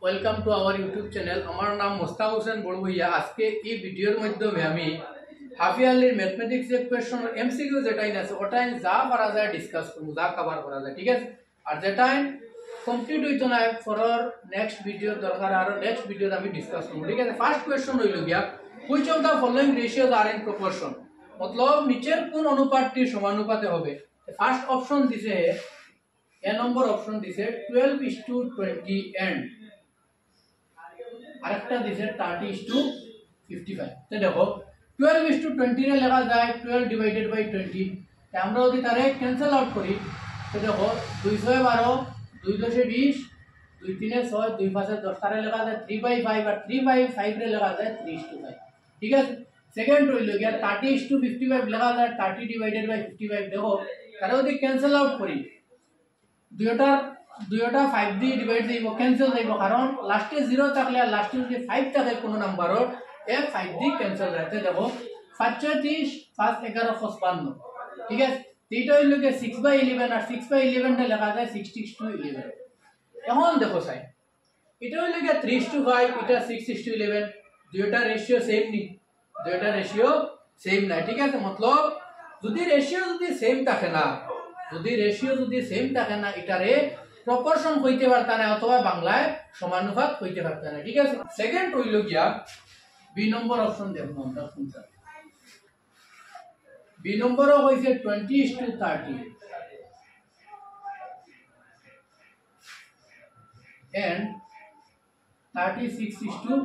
Welcome to our YouTube channel. আমার নাম মোস্তাক হোসেন বড় ভাইয়া। আজকে এই ভিডিওর মাধ্যমে আমি হাফ ইয়ারলির ম্যাথমেটিক্স এর কোয়েশ্চন এমসিকিউ যেটাই আছে ওটাই যা করা যায় ডিসকাস করব, যা কভার করা যায়, ঠিক আছে। আর যেটাই কমপ্লিট হইতো না ফর নেক্সট ভিডিও দরকার, আর নেক্সট ভিডিও আমি ডিসকাস করব, ঠিক আছে। ফার্স্ট কোয়েশ্চন হইল গিয়া which of the following ratios are in proportion, मतलब নিচের কোন অনুপাতটি সমানুপাতে হবে। ফার্স্ট অপশন দিছে এ নম্বর অপশন দিছে 12:20 এন্ড আরেকটা দিছে 30:55। তো দেখো 12:20 রে লেখা যায় 12 ডিভাইডেড বাই 20। আমরা যদি তারে ক্যান্সেল আউট করি তো দেখো 212 2 10 20 2 3 6 2 5 10 তারে লেখা যায় 3/5 আর 3/5 রে লেখা যায় 3:5, ঠিক আছে। সেকেন্ড হইল গিয়া 30:55 লেখা যায় 30 ডিভাইডেড বাই 55। দেখো তারে যদি ক্যান্সেল আউট করি দুইটা 5 দিয়ে ডিভাইড দিব, ক্যান্সেল যাইব, কারণ লাস্টে 0 থাকলে আর লাস্টে যদি 5 থাকে কোন নাম্বারর এ 5 দিয়ে ক্যান্সেল যাইতে। দেখো 5 30 5 11 55, ঠিক আছে। এইটা হইল কি 6/11 আর 6/11 টা লেখা যায় 6:11। এখন দেখো সাই এটা হইল কি 3:5, এটা 6:11, দুইটা রেশিও সেম নি, দুইটা রেশিও সেম না, ঠিক আছে। मतलब যদি রেশিও যদি সেম থাকে না, যদি রেশিও যদি সেম থাকে না এটারে প্রপোর্শন হইতে পারতা না, অথবা বাংলায় সমানুপাত হইতে পারতা না, ঠিক আছে। সেকেন্ড হইল গিয়া বি নম্বর অপশন দেখো আমরা কোনটা। বি নম্বরও হইছে 20:30 and 36:54।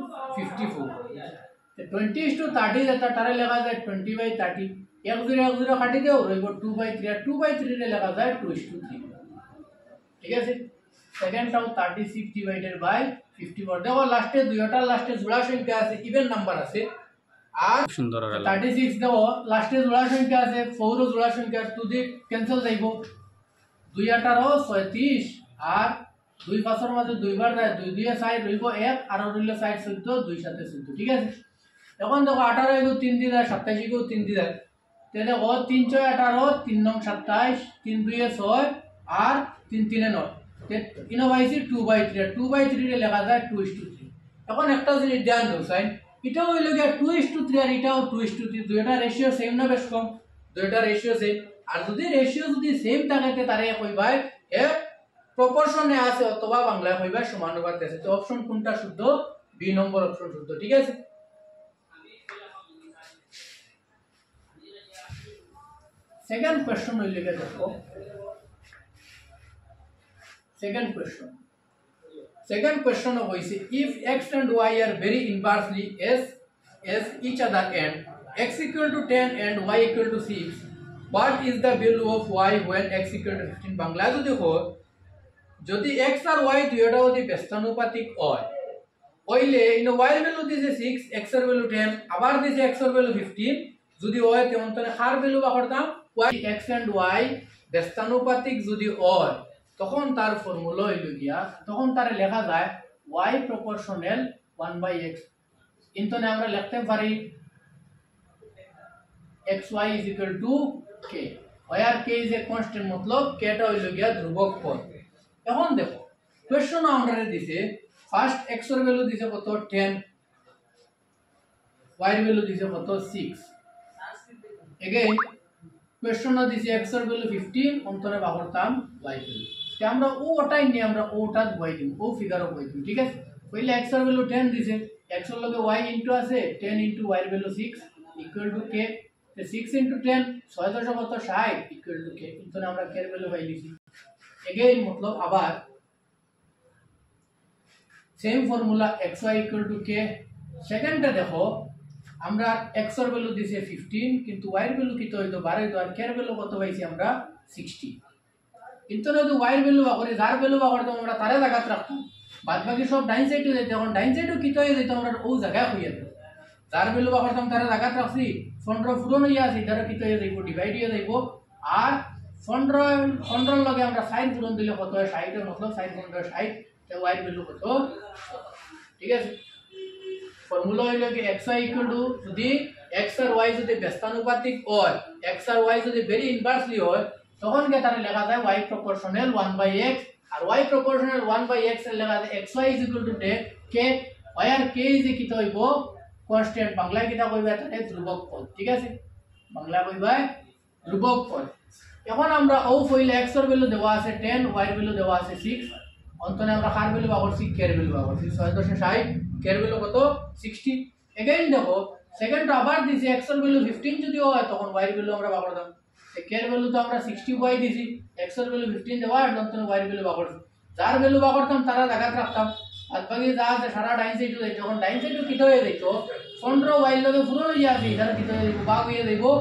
20:30 যেটা তারে লেখা যায় 20/30, 10 কাটি দেও রইব 2/3 আর 2/3 রে লেখা যায় 2:3, ঠিক আছে। সেকেন্ডটাও 36 ডিভাইডেড বাই 54। দেখো লাস্টে দুইটা লাস্টে জোড়া সংখ্যা আছে, ইভেন নাম্বার আছে। আর সুন্দর 36 দেখো লাস্টে জোড়া সংখ্যা আছে, 4 ও জোড়া সংখ্যা, 2 দিয়ে ক্যান্সেল যাইব, 2 18 36 আর 2 5 এর মাঝে দুইবার যায়, 2 2 6 রইব 1 আর রইল 6 14, 2 7 14, ঠিক আছে। এখন দেখো 18 এগো 3 দিয়ে যায়, 27 এগো 3 দিয়ে যায়, তাহলে দেখো 3 6 18 3 9 27 3 2 6 আর 3 3 9, ইনো পাইছি 2/3 আর 2/3 রে লেখা যায় 2:3। এখন একটা জিনিস ধ্যান দাও সাইন, এটা হইল গিয়া 2:3 আর এটাও 2:3, দুইটা রেশিও সেম না বেশ কম, দুইটা রেশিও সেম। আর যদি রেশিও যদি সেম থাকে তারে কইবাই এ প্রপোর্শনে আছে, অথবা বাংলায় কইবাই সমানুপাতে আছে। তো অপশন কোনটা শুদ্ধ? বি নম্বর অপশন শুদ্ধ, ঠিক আছে। সেকেন্ড কোশ্চেন হইল গিয়া দেখো Second question is if x and y are very inversely as each other and x equal to 10 and y equal to 6, what is the value of y when x equal to 15? Bangla দেখো যদি x আর y দুইটা যদি ব্যস্তানুপাতিক হয় হইলে ইনো y এর value দিছে 6, x এর value 10, আবার দিছে x এর ভ্যালু 15, যদি হয় তেমন তাহলে কার ভ্যালু বা করতাম y x and y ব্যস্তানুপাতিক যদি হয় তখন তার ফর্মুলা হইল গিয়া, তখন তারে লেখা যায় y proportional 1/x। ইনতনে আমরা লিখতে পারি xy is equal to k, where k is a constant, मतलब k টা হইল গিয়া ধ্রুবক পদ। এখন দেখো কোশ্চেন আমাদের দিছে ফার্স্ট x এর ভ্যালু দিছে কত 10, y এর ভ্যালু দিছে কত 6, এগেইন কোশ্চেনও দিছে x এর ভ্যালু 15, অন্তরে বাহরতাম y ভ্যালু, আমরা ওটাই নিয়ে আমরা ওটা বই দিই, ও ফিগারও বই দিই, ঠিক আছে। পহলে x এর ভ্যালু 10 দিছে, x এর লগে y ইনটু আছে 10 ইনটু y এর ভ্যালু 6 ইকুয়াল টু k, তো 6 ইনটু 10 6 কত 60 ইকুয়াল টু k, কিন্তু আমরা k এর ভ্যালু পাই লিখি। এগেইন मतलब আবার same formula xy equal to k। সেকেন্ডটা দেখো আমরা x এর ভ্যালু দিছে 15, কিন্তু y এর ভ্যালু কত হইতো 12 হইতো, আর k এর ভ্যালু কত পাইছি আমরা 60। কিন্তু যদি y এর ভ্যালু বাকরি যার ভ্যালু বাকরতাম আমরা তারে জায়গাত রাখতাম, বাদ বাকি সব ডাইন সাইডে যাইতো, এখন ডাইন সাইডও কি হয়ে যেত আমরা ও জায়গা হইয়া যেত, যার ভ্যালু বাকরতাম তারে জায়গাত রাখছি, ফন্ডর পূরণ হইয়া আছে এটারে কি হয়ে যাইব ডিভাইড হয়ে যাইব, আর ফন্ডর লগে আমরা সাইন পূরণ দিলে কত হয় 60 এর, मतलब সাইন 60, তো y এর ভ্যালু কত, ঠিক আছে। ফর্মুলা হইল কি xy ইকুয়াল টু যদি x আর y যদি ব্যস্তানুপাতিক হয়, x আর y যদি ভেরি ইনভার্সলি হয় তখন কে তারে লেখা যায় y proportional 1/x আর y proportional 1/x এর লেখা আছে xy is equal to k where k is কি হইব কনস্ট্যান্ট বাংলায় কিটা কইবা তাহলে ধ্রুবক পদ ঠিক আছে বাংলা কইবা ধ্রুবক পদ এখন আমরা ও ফইলে x এর ভ্যালু দেওয়া আছে 10 y এর ভ্যালু দেওয়া আছে 6 অন্তনে আমরা কার ভ্যালু পাবো 6 k এর ভ্যালু পাবো 6.60 k এর ভ্যালু কত 60 এগেইন দেখো সেকেন্ড আবার দিছি x এর ভ্যালু 15 যদি হয় তখন y এর ভ্যালু আমরা পাবো দাম k এর ভ্যালু তো আমরা 60y দিছি x এর ভ্যালু 15 দেওয়া আর অন্তনে y এর ভ্যালু পাবো যার ভ্যালু পাবো করতাম তারা জায়গা রাখতাম আর বাকি যা আছে সারা ডাইন সাইডে যাইতো যখন ডাইন সাইডে কিটো হয়ে যাইতো 15 y এর লগে পুরো হয়ে যাবে এখানে কিটো হয়ে যাবে ভাগ হয়ে যাইবো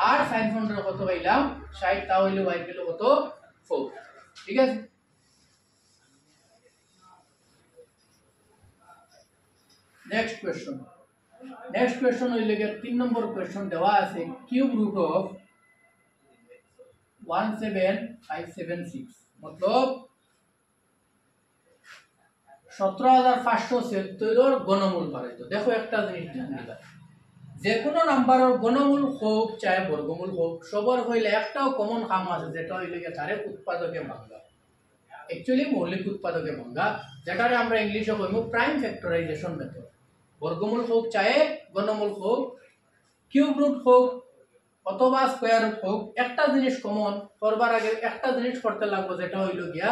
আর sin 15 কত পাইলাম 60 তা হইলো y এর ভ্যালু কত 4 ঠিক আছে नेक्स्ट क्वेश्चन হইলে কি 3 নম্বর কোশ্চেন দেওয়া আছে কিউব রুট অফ 17576 मतलब 17576 এর ঘনমূল পাইতো দেখো একটা জিনিস জানবা যে কোনো নাম্বারের ঘনমূল হোক চাই বর্গমূল হোক সবার হইলে একটাও কমন কাম আছে যেটা হইলে কি তারে উৎপাদকে ভাঙা एक्चुअली মৌলিক উৎপাদকে ভাঙা যেটারে আমরা ইংলিশে কইমু প্রাইম ফ্যাক্টরাইজেশন মেথড বর্গমূল হোক চাই ঘনমূল হোক কিউব রুট হোক অথবা স্কয়ার রুট হোক একটা জিনিস কমন করবার আগে একটা জিনিস করতে লাগবে যেটা হইলো গিয়া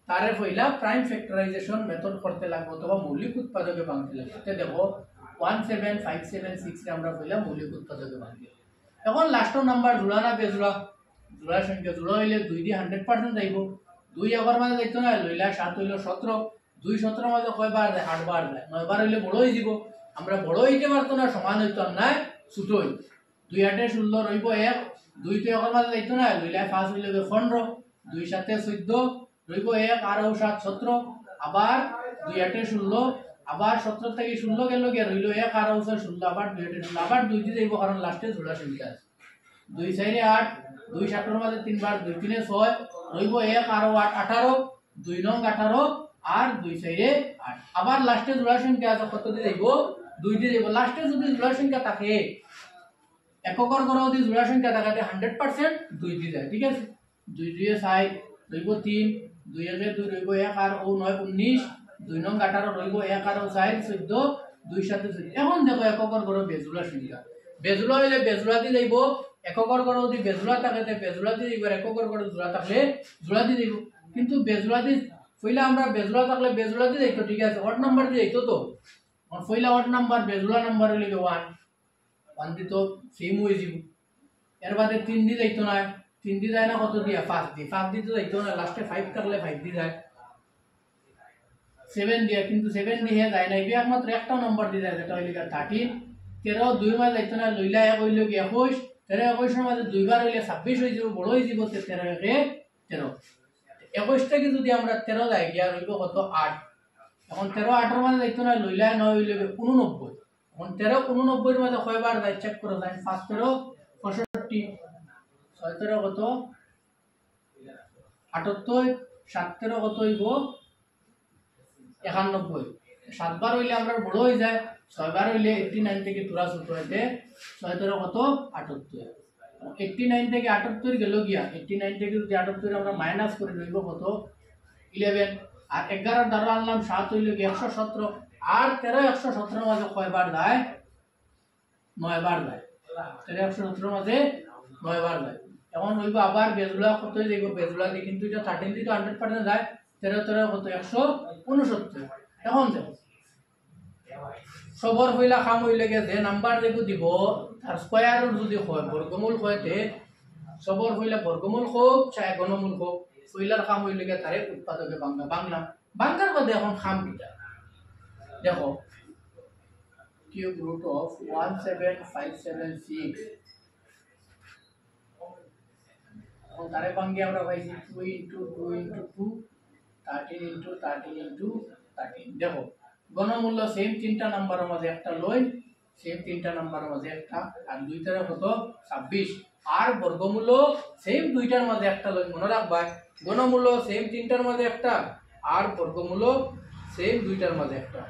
তারে হইলা প্রাইম ফ্যাক্টরাইজেশন মেথড করতে লাগবে অথবা মৌলিক উৎপাদকে ভাঙতে লাগবে তে দেখো 17576 রে আমরা হইলা মৌলিক উৎপাদকে ভাঙি এখন লাস্ট নাম্বার জোড়া না বেজোড়া জোড়া সংখ্যা জোড়া হইলে 2 দিয়ে 100% যাইবো 2 আবার মানে যাইতো না লইলা 7 হইলো 17 2 17 মাঝে কয়বার যায় 8 বার যায় 9 বার হইলে বড় হই যাব আমরা বড় হইতে পারতো না সমান হইতো না ছোট হই 2 8 এ 16 রইবো 1 2 তে আবার মাঝে যাইতো না লইলা 5 হইলে 15 2 7 এ 14 রইবো 1 আর 7 17 আবার 2 8 এ 16 আবার 17 থেকে 16 গেল কি রইলো 1 আর 16 আবার 2 8 এ 16 আবার 2 দিয়ে যাইব কারণ লাস্টে জোড়া সংখ্যা আছে 2 4 এ 8 2 7 এর মাঝে 3 বার 2 3 এ 6 রইবো 1 আর 8 18 2 9 18 আর 2 4 এ 8 আবার লাস্টে জোড়া সংখ্যা আছে কত দিয়ে যাইব 2 দিয়ে যাইব লাস্টে যদি জোড়া সংখ্যা থাকে এককর গড় যদি জোড়া সংখ্যা থাকে 100% 2 দিয়ে যায় ঠিক আছে 2 2 এ 6 রইবো 3 2 এ 2 রইবো 1 আর 9 19 2 9 18 রইবো 1 আর 4 14 2 7 14 এখন দেখো এককর গড় বেজোড়া সংখ্যা বেজোড়া হইলে বেজোড়া দিয়ে যাইব এককর গড় যদি বেজোড়া থাকে তে বেজোড়া দিয়ে যাইব এককর গড় জোড়া থাকলে জোড়া দিয়ে যাইব কিন্তু বেজোড়া দিয়ে পয়লা আমরা বেজোড়া থাকলে বেজোড়া দিয়ে যাইতো ঠিক আছে অড নাম্বার দিয়ে যাইতো তো আর পয়লা অড নাম্বার বেজোড়া নাম্বার হইলে 1 দি তো সেম হই যাব এর বাদে 3 দিয়ে যাইতো না 3 দিয়ে যায় না কত দিয়া 5 দিয়ে তো যাইতো না লাস্টে 5 থাকলে 5 দিয়ে যায় 7 দিয়া কিন্তু 7 দিয়ে যায় না একমাত্র একটা নাম্বার দিয়ে যায় যেটা হইলে 13 13 দুই মাস যাইতো না লইলা এক হইলো 21 13 21 এর মাঝে দুইবার হইলে 26 হই যাব বড় হই যাব 13 কে 13 21 থেকে যদি আমরা 13 যাই গিয়া রইব কত 8 এখন 13 8 এর মাঝে যাইতো না লইলা 9 হইলে 89 এখন 13 89 এর মাঝে কয়বার যায় চেক করে দেন 5 13 65 6 13 কত 78 7 13 কত হইব 91 7 বার হইলে আমরা বড় হই যায় 6 বার হইলে 89 থেকে তোরা ছোট হইতে 6 13 কত 78 89 থেকে 78 গেল গিয়া 89 থেকে যদি 78 আমরা মাইনাস করে রইব কত 11 আর 11 দ্বারা আনলাম 7 হইল 117 আর 13 117 এর মাঝে কয়বার যায় 9 বার যায় 13 117 এর মাঝে 9 বার যায় এখন হইব আবার বেজুলা কত হই যাইব বেজুলা দিয়ে কিন্তু এটা 13 দিয়ে তো 100% যায় 13 13 কত 169 এখন দেখো সবর হইলা কাম হইলে গে যে নাম্বার দেখো দিব তার স্কয়ার রুট যদি হয় বর্গমূল হয়তে সবর হইলা বর্গমূল হোক চাই ঘনমূল হোক হইলার কাম হইলে গে তারে উৎপাদকে বাংলা বাংলার মধ্যে এখন কাম কিটা দেখো কিউব রুট অফ 17576 এখন তারে বাংলা আমরা পাইছি 2 * 2 * 2 13 * 13 * 13 দেখো ঘনমূল্য সেম তিনটা নাম্বারের মধ্যে একটা লই সেম তিনটা নাম্বারের মধ্যে একটা আর দুইটার কত 26 আর বর্গমূল্য সেম দুইটার মধ্যে একটা লই মনে রাখবা ঘনমূল্য সেম তিনটার মধ্যে একটা আর বর্গমূল্য সেম দুইটার মধ্যে একটা